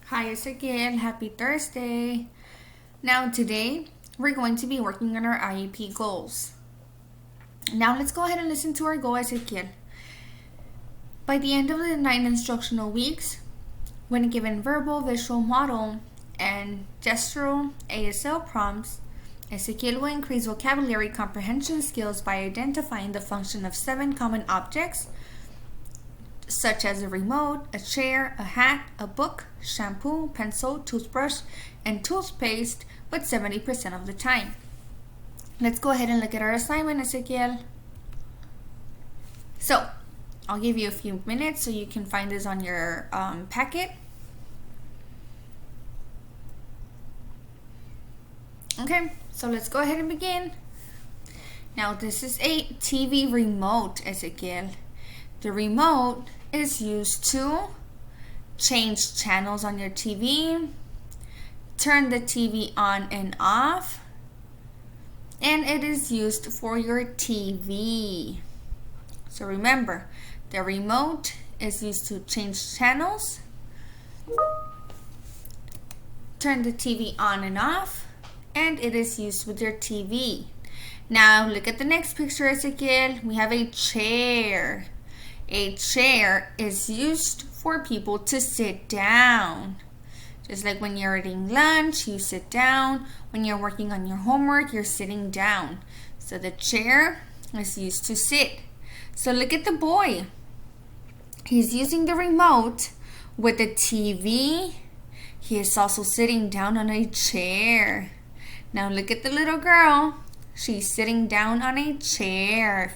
Hi, it's again. Happy Thursday. Now, today we're going to be working on our IEP goals. Now, let's go ahead and listen to our goal, Ezequiel. By the end of the 9 instructional weeks, when given verbal, visual model, and gestural ASL prompts, Ezequiel will increase vocabulary comprehension skills by identifying the function of 7 common objects, such as a remote, a chair, a hat, a book, shampoo, pencil, toothbrush, and toothpaste, but 70% of the time. Let's go ahead and look at our assignment, Ezequiel. So, I'll give you a few minutes so you can find this on your packet. Okay, so let's go ahead and begin. Now, this is a TV remote, Ezequiel. The remote is used to change channels on your TV, turn the TV on and off, and it is used for your TV. So remember, the remote is used to change channels, turn the TV on and off, and it is used with your TV. Now look at the next picture, Ezequiel. We have a chair. A chair is used for people to sit down. Just like when you're eating lunch, you sit down. When you're working on your homework, you're sitting down. So the chair is used to sit. So look at the boy. He's using the remote with the TV. He is also sitting down on a chair. Now look at the little girl. She's sitting down on a chair.